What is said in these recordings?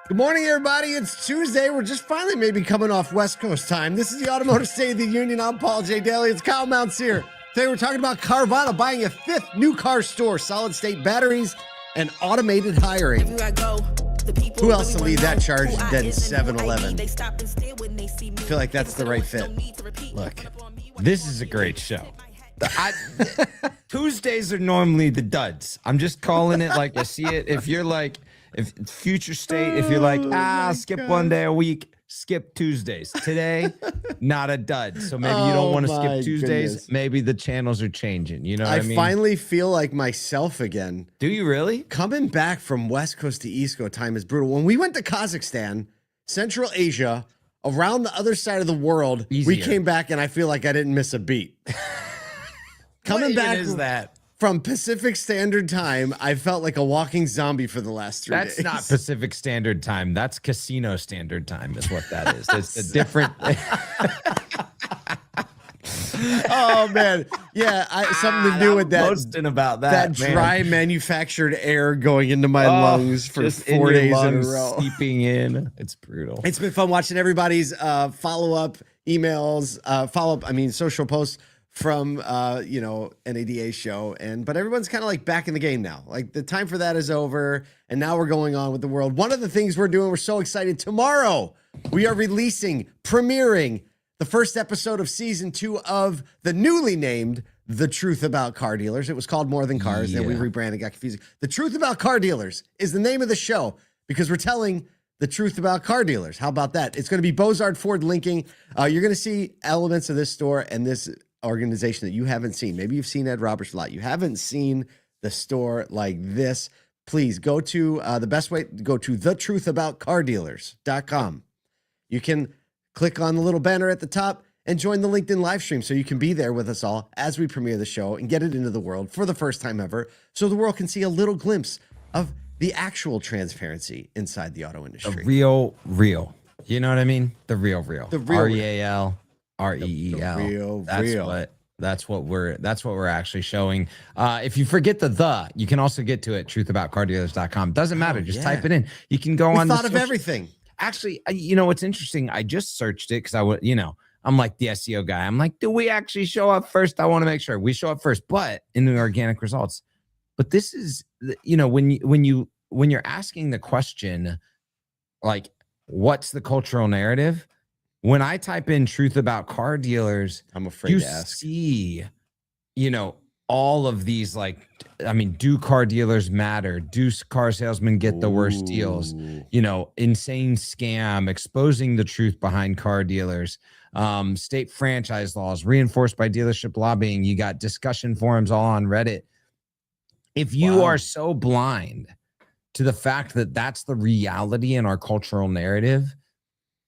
Good morning, everybody. It's Tuesday. We're just finally maybe coming off West Coast time. This is the Automotive State of the Union. I'm Paul J. Daly. It's Kyle Mounts here. Today we're talking about Carvana buying a fifth new car store, solid-state batteries, and automated hiring. Who else to lead that charge than 7-Eleven? I feel like that's the right fit. Look, this is a great show. Tuesdays are normally the duds. I'm just calling it like I see it. If you're like, if future state, if you're like, skip one day a week, skip Tuesdays. Today, not a dud. So maybe you don't want to skip Tuesdays. Goodness. Maybe the channels are changing. You know what I mean? I finally feel like myself again. Do you really? Coming back from West Coast to East Coast time is brutal. When we went to Kazakhstan, Central Asia, around the other side of the world, we came back and I feel like I didn't miss a beat. Coming back is that? From Pacific Standard Time, I felt like a walking zombie for the last 3 days. That's not Pacific Standard Time. That's Casino Standard Time is what that is. It's a different... Oh, man. Yeah, something to do with that. Boasting about that, dry manufactured air going into my lungs for 4 days in a row. Seeping in. It's brutal. It's been fun watching everybody's follow-up emails, social posts from NADA show, but everyone's kind of like back in the game now. Like the time for that is over, and now we're going on with the world. One of the things we're doing, we're so excited. Tomorrow, we are premiering the first episode of season 2 of the newly named The Truth About Car Dealers. It was called More Than Cars, then we rebranded, got confusing. The Truth About Car Dealers is the name of the show because we're telling the truth about car dealers. How about that? It's going to be Bozard Ford linking. You're going to see elements of this store and this organization that you haven't seen. Maybe you've seen Ed Roberts a lot. You haven't seen the store like this. Please go to the best way, go to thetruthaboutcardealers.com. You can click on the little banner at the top and join the LinkedIn live stream so you can be there with us all as we premiere the show and get it into the world for the first time ever so the world can see a little glimpse of the actual transparency inside the auto industry. The real. You know what I mean? The real. The real. REAL. REEL. That's what we're actually showing. If you forget the, you can also get to it, truthaboutcardealers.com. Doesn't matter. Just type it in. You can go on. Thought of everything. Actually, what's interesting? I just searched it because I'm like the SEO guy. I'm like, do we actually show up first? I want to make sure we show up first, but in the organic results. But this is, when you're asking the question, like, what's the cultural narrative? When I type in truth about car dealers, I'm afraid to ask. See, all of these, do car dealers matter? Do car salesmen get the worst deals? Insane scam, exposing the truth behind car dealers, state franchise laws reinforced by dealership lobbying. You got discussion forums all on Reddit. If you are so blind to the fact that that's the reality in our cultural narrative,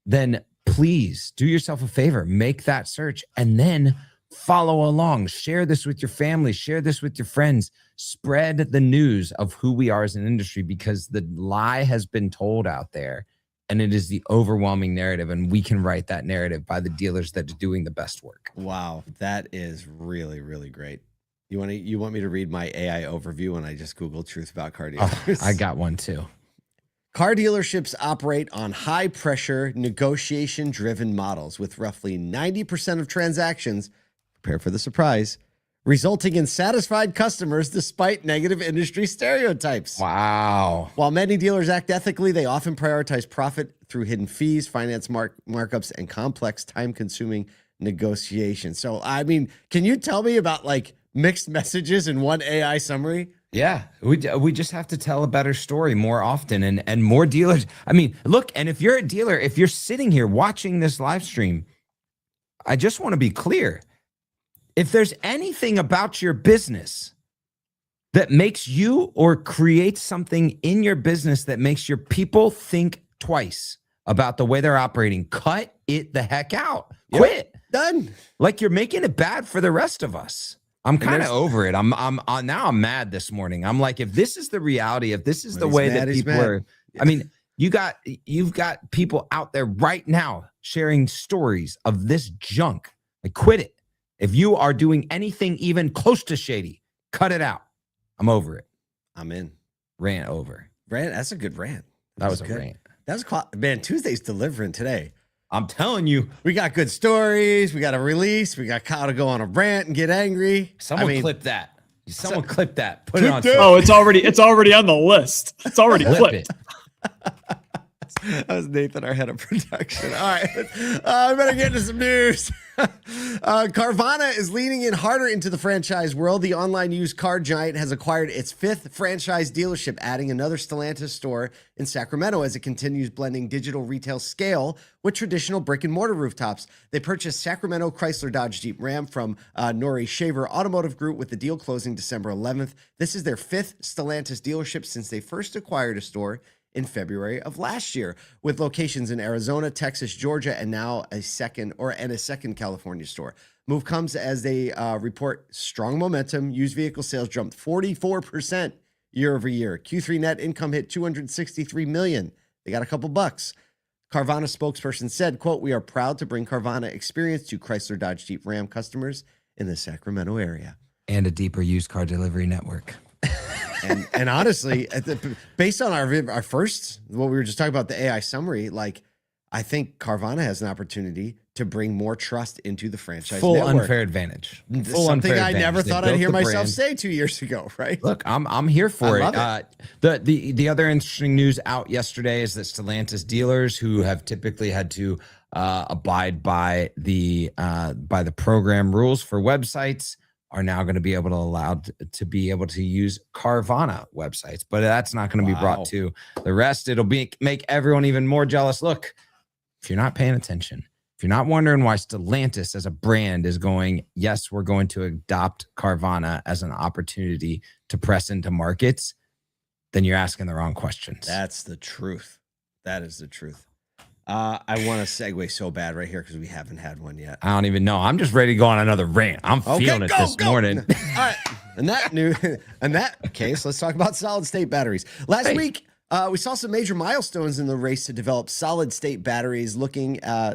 then please do yourself a favor, make that search and then follow along. Share this with your family, share this with your friends, spread the news of who we are as an industry because the lie has been told out there and it is the overwhelming narrative and we can write that narrative by the dealers that are doing the best work. Wow, that is really, really great. You want me to read my AI overview when I just Google truth about car dealers? Oh, I got one too. Car dealerships operate on high-pressure, negotiation-driven models with roughly 90% of transactions, prepare for the surprise, resulting in satisfied customers despite negative industry stereotypes. Wow. While many dealers act ethically, they often prioritize profit through hidden fees, finance markups, and complex, time-consuming negotiations. So, can you tell me about, mixed messages in one AI summary? Yeah, we just have to tell a better story more often and more dealers. Look, and if you're a dealer, if you're sitting here watching this live stream, I just want to be clear. If there's anything about your business that makes you or creates something in your business that makes your people think twice about the way they're operating, cut it the heck out. Quit. Done. Like you're making it bad for the rest of us. I'm kind of over it. I'm mad this morning. I'm like, if this is the reality, if this is the way that people are, you've got people out there right now sharing stories of this junk. Quit it. If you are doing anything even close to shady, cut it out. I'm over it. I'm in. Rant over. Rant. That's a good rant. That was a rant. Man, Tuesday's delivering today. I'm telling you. We got good stories. We got a release. We got Kyle to go on a rant and get angry. Someone clip that. Someone clip that. Put it on. Oh, it's already on the list. It's already clipped. That was Nathan, our head of production. All right, I better get into some news. Carvana is leaning in harder into the franchise world. The online used car giant has acquired its 5th franchise dealership, adding another Stellantis store in Sacramento as it continues blending digital retail scale with traditional brick-and-mortar rooftops. They purchased Sacramento Chrysler-Dodge-Jeep-Ram from Nouri Automotive Group, with the deal closing December 11th. This is their 5th Stellantis dealership since they first acquired a store in February of last year, with locations in Arizona, Texas, Georgia, and now a second California store. Move comes as they report strong momentum. Used vehicle sales jumped 44% year over year. Q3 net income hit $263 million. They got a couple bucks. Carvana spokesperson said, quote, "We are proud to bring Carvana experience to Chrysler Dodge Jeep Ram customers in the Sacramento area." And a deeper used car delivery network. And honestly, based on our first, what we were just talking about, the AI summary, like, I think Carvana has an opportunity to bring more trust into the franchise Full network. unfair advantage. Something I never thought I'd hear myself say 2 years ago, right? Look, I'm here for it. Love it. The other interesting news out yesterday is that Stellantis dealers who have typically had to abide by the program rules for websites are now going to be allowed to use Carvana websites, but that's not going to be brought to the rest. It'll make everyone even more jealous. Look, if you're not paying attention, if you're not wondering why Stellantis as a brand is going, yes, we're going to adopt Carvana as an opportunity to press into markets, then you're asking the wrong questions. That's the truth. That is the truth. I want to segue so bad right here because we haven't had one yet. I don't even know. I'm just ready to go on another rant. I'm feeling it this morning. All right. In that case, let's talk about solid state batteries. Last week, we saw some major milestones in the race to develop solid state batteries,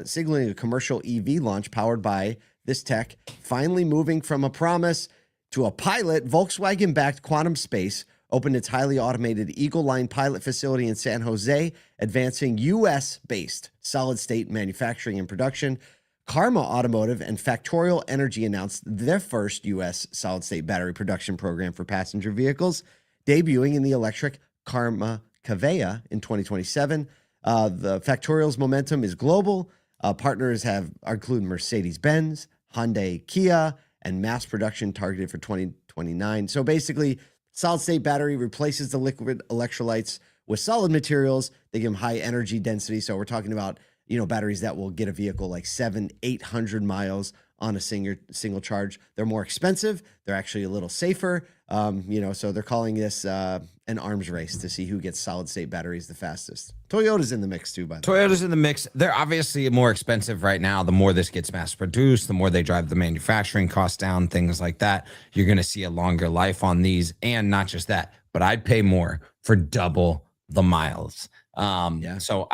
signaling a commercial EV launch powered by this tech, finally moving from a promise to a pilot. Volkswagen-backed Quantum Space opened its highly automated Eagle Line pilot facility in San Jose, advancing U.S.-based solid-state manufacturing and production. Karma Automotive and Factorial Energy announced their first U.S. solid-state battery production program for passenger vehicles, debuting in the electric Karma Kavea in 2027. The Factorial's momentum is global. Partners include Mercedes-Benz, Hyundai, Kia, and mass production targeted for 2029. So basically, solid-state battery replaces the liquid electrolytes with solid materials. They give them high energy density. So we're talking about, batteries that will get a vehicle like 700-800 miles on a single charge. They're more expensive. They're actually a little safer. So they're calling this an arms race to see who gets solid-state batteries the fastest. Toyota's in the mix too, by the way. Toyota's in the mix. They're obviously more expensive right now. The more this gets mass produced, the more they drive the manufacturing costs down, things like that. You're going to see a longer life on these. And not just that, but I'd pay more for double the miles. So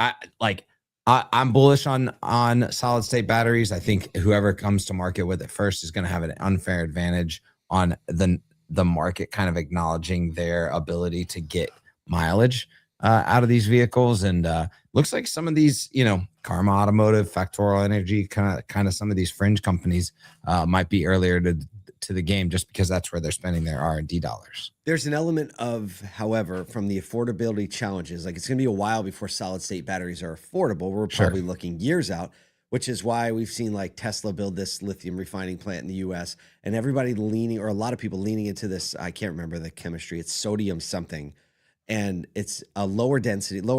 I'm bullish on solid state batteries. I think whoever comes to market with it first is going to have an unfair advantage on the market, kind of acknowledging their ability to get mileage out of these vehicles. And looks like some of these, Karma Automotive, Factorial Energy, kind of some of these fringe companies might be earlier to the game, just because that's where they're spending their R&D dollars. There's an element of, however, from the affordability challenges, like it's going to be a while before solid state batteries are affordable. We're probably looking years out, which is why we've seen like Tesla build this lithium refining plant in the US, and everybody a lot of people leaning into this. I can't remember the chemistry. It's sodium something, and it's a lower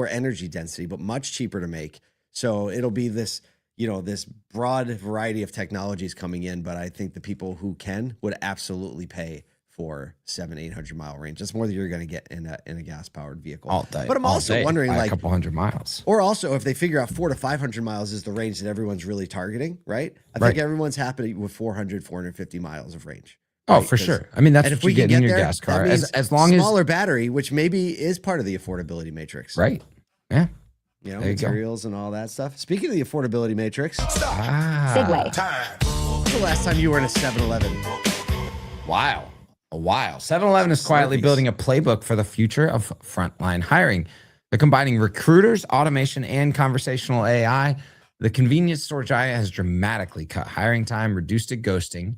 energy density, but much cheaper to make. So it'll be this, this broad variety of technologies coming in. But I think the people who would absolutely pay for 700-800 mile range. That's more than you're going to get in a gas powered vehicle. All day, but I'm also wondering, like, a couple hundred miles, or also if they figure out 400 to 500 miles is the range that everyone's really targeting, right? I think everyone's happy with 400, 450 miles of range. Right? Oh, for sure. I mean, that's what you get in your gas car. As long as smaller battery, which maybe is part of the affordability matrix, right? Yeah. Materials and all that stuff. Speaking of the affordability matrix, segue. When's the last time you were in a 7-Eleven? Wow. A while. 7-Eleven is quietly building a playbook for the future of frontline hiring. They're combining recruiters, automation, and conversational AI. The convenience store giant has dramatically cut hiring time, reduced to ghosting.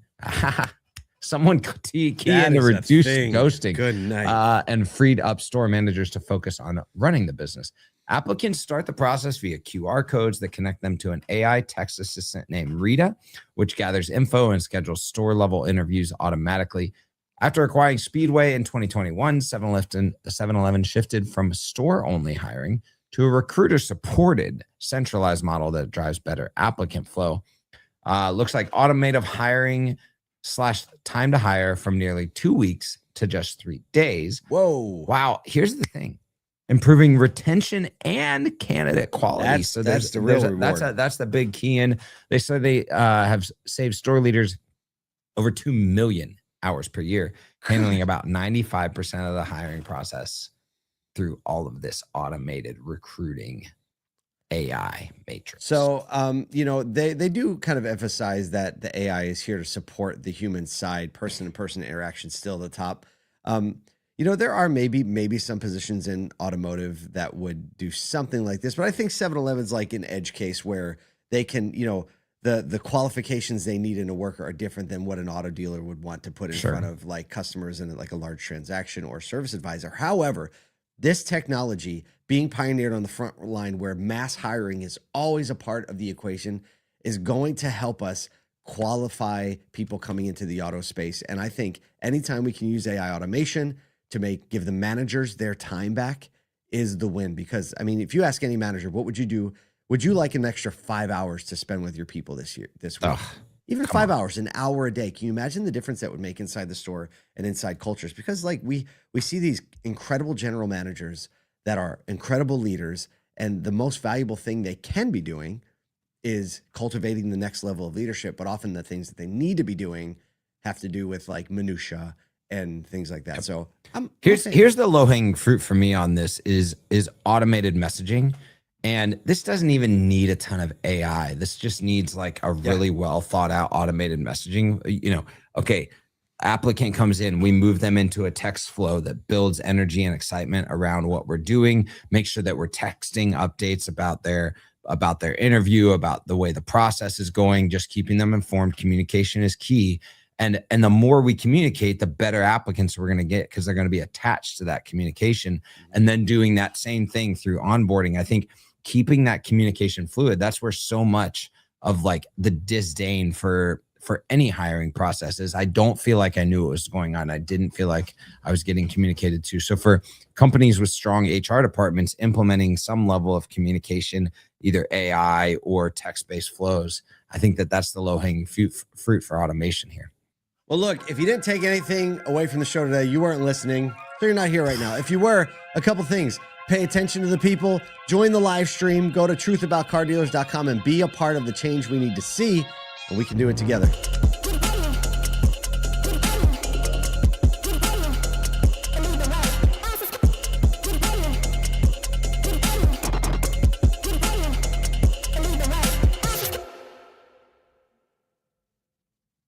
Someone key in to reduce ghosting. Good night. And freed up store managers to focus on running the business. Applicants start the process via QR codes that connect them to an AI text assistant named Rita, which gathers info and schedules store-level interviews automatically. After acquiring Speedway in 2021, 7-Eleven shifted from store-only hiring to a recruiter-supported centralized model that drives better applicant flow. Looks like automated hiring / time to hire from nearly 2 weeks to just 3 days. Whoa. Wow. Here's the thing. Improving retention and candidate quality. That's the real reward. That's the big key in. They said they have saved store leaders over 2 million hours per year, handling about 95% of the hiring process through all of this automated recruiting AI matrix. So, they do kind of emphasize that the AI is here to support the human side, person-to-person interaction still at the top. There are maybe some positions in automotive that would do something like this, but I think 7-Eleven's like an edge case where they can, the qualifications they need in a worker are different than what an auto dealer would want to put in front of like customers in like a large transaction or service advisor. However, this technology being pioneered on the front line where mass hiring is always a part of the equation is going to help us qualify people coming into the auto space. And I think anytime we can use AI automation to give the managers their time back is the win. Because I mean, if you ask any manager, what would you do? Would you like an extra 5 hours to spend with your people this week? Even 5 hours, an hour a day. Can you imagine the difference that would make inside the store and inside cultures? Because like we see these incredible general managers that are incredible leaders, and the most valuable thing they can be doing is cultivating the next level of leadership. But often the things that they need to be doing have to do with like minutia and things like that. So here's the low-hanging fruit for me on this is automated messaging. And this doesn't even need a ton of AI. This just needs like a really well thought out automated messaging. Okay, applicant comes in, we move them into a text flow that builds energy and excitement around what we're doing, make sure that we're texting updates about their interview, about the way the process is going, just keeping them informed. Communication is key. And the more we communicate, the better applicants we're going to get because they're going to be attached to that communication. And then doing that same thing through onboarding. I think keeping that communication fluid, that's where so much of like the disdain for any hiring process is. I don't feel like I knew what was going on. I didn't feel like I was getting communicated to. So for companies with strong HR departments implementing some level of communication, either AI or text-based flows, I think that's the low-hanging fruit for automation here. Well, look, if you didn't take anything away from the show today, you weren't listening, so you're not here right now. If you were, a couple things. Pay attention to the people. Join the live stream. Go to truthaboutcardealers.com and be a part of the change we need to see, and we can do it together.